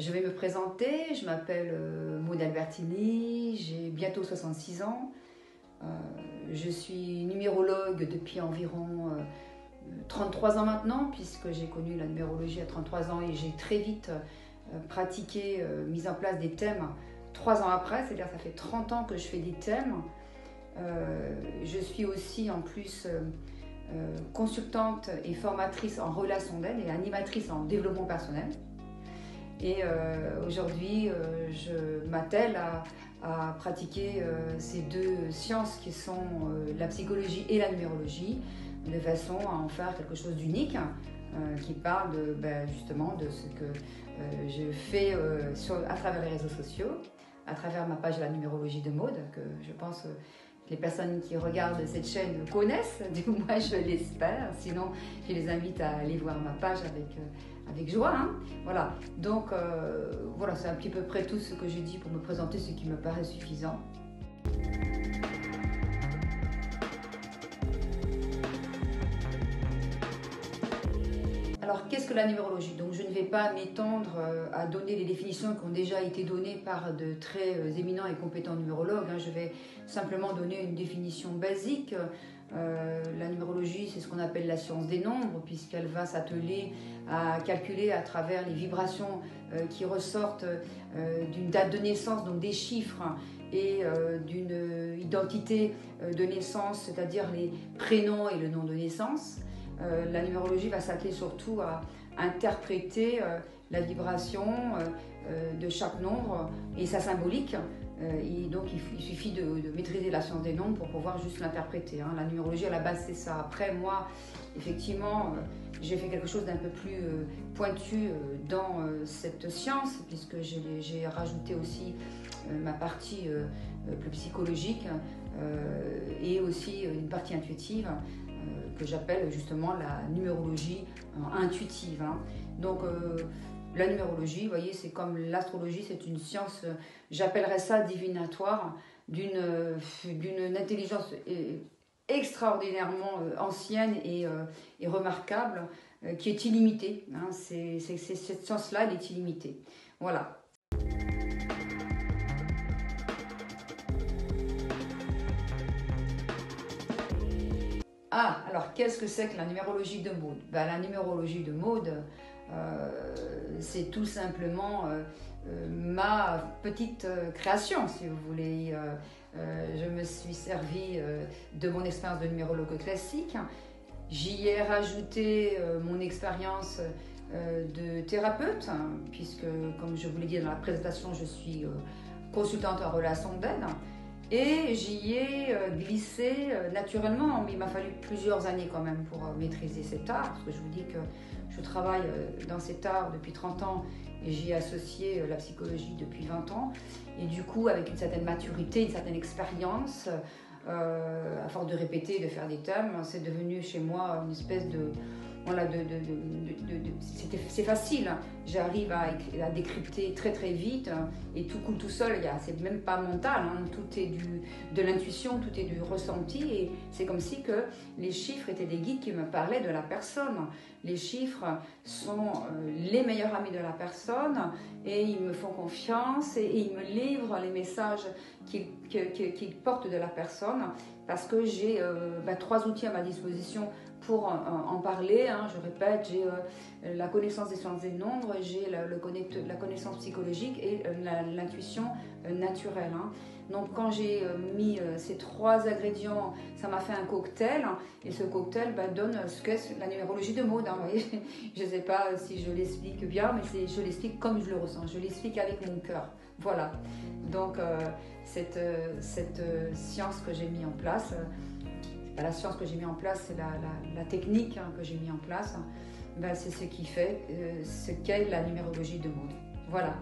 Je vais me présenter, je m'appelle Maud Albertini, j'ai bientôt 66 ans. Je suis numérologue depuis environ 33 ans maintenant, puisque j'ai connu la numérologie à 33 ans et j'ai très vite pratiqué, mis en place des thèmes 3 ans après, c'est-à-dire ça fait 30 ans que je fais des thèmes. Je suis aussi en plus consultante et formatrice en relations d'aide et animatrice en développement personnel. Et aujourd'hui, je m'attelle à pratiquer ces deux sciences qui sont la psychologie et la numérologie, de façon à en faire quelque chose d'unique, qui parle justement de ce que je fais à travers les réseaux sociaux, à travers ma page La Numérologie de Maud, que je pense que les personnes qui regardent cette chaîne connaissent, du moins je l'espère, sinon je les invite à aller voir ma page avec joie. Hein. Voilà, donc voilà, c'est un petit peu près tout ce que j'ai dit pour me présenter, ce qui me paraît suffisant. Alors, qu'est-ce que la numérologie? Donc, je ne vais pas m'étendre à donner les définitions qui ont déjà été données par de très éminents et compétents numérologues. Je vais simplement donner une définition basique. La numérologie, c'est ce qu'on appelle la science des nombres, puisqu'elle va s'atteler à calculer à travers les vibrations qui ressortent d'une date de naissance, donc des chiffres, et d'une identité de naissance, c'est-à-dire les prénoms et le nom de naissance. La numérologie va s'atteler surtout à interpréter la vibration de chaque nombre et sa symbolique. Et donc il suffit de maîtriser la science des nombres pour pouvoir juste l'interpréter. La numérologie à la base c'est ça. Après moi, effectivement, j'ai fait quelque chose d'un peu plus pointu dans cette science, puisque j'ai rajouté aussi ma partie plus psychologique et aussi une partie intuitive, que j'appelle justement la numérologie intuitive. Donc la numérologie, vous voyez, c'est comme l'astrologie, c'est une science, j'appellerais ça divinatoire, d'une intelligence extraordinairement ancienne et remarquable, qui est illimitée. Cette science-là, elle est illimitée. Voilà. Alors qu'est-ce que c'est que la numérologie de Maud? La numérologie de Maud, c'est tout simplement ma petite création, si vous voulez. Je me suis servie de mon expérience de numérologue classique. J'y ai rajouté mon expérience de thérapeute, puisque, comme je vous l'ai dit dans la présentation, je suis consultante en relations d'aide. Et j'y ai glissé naturellement, mais il m'a fallu plusieurs années quand même pour maîtriser cet art, parce que je vous dis que je travaille dans cet art depuis 30 ans et j'y ai associé la psychologie depuis 20 ans. Et du coup, avec une certaine maturité, une certaine expérience, à force de répéter, de faire des thèmes, c'est devenu chez moi une espèce de... Voilà, c'est facile, j'arrive à décrypter très très vite et tout coule tout seul, c'est même pas mental, tout est de l'intuition, tout est du ressenti, et c'est comme si que les chiffres étaient des guides qui me parlaient de la personne. Les chiffres sont les meilleurs amis de la personne et ils me font confiance et ils me livrent les messages qu'ils portent de la personne, parce que j'ai 3 outils à ma disposition pour en parler. Je répète, j'ai la connaissance des sciences des nombres, j'ai la connaissance psychologique et l'intuition naturelle. Donc quand j'ai mis ces 3 ingrédients, ça m'a fait un cocktail, et ce cocktail donne ce qu'est la numérologie de Maud. Je ne sais pas si je l'explique bien, mais je l'explique comme je le ressens, je l'explique avec mon cœur. Voilà, donc cette science que j'ai mis en place, la science que j'ai mis en place, c'est la technique que j'ai mis en place, c'est ce qui fait ce qu'est la numérologie de Maud. Voilà.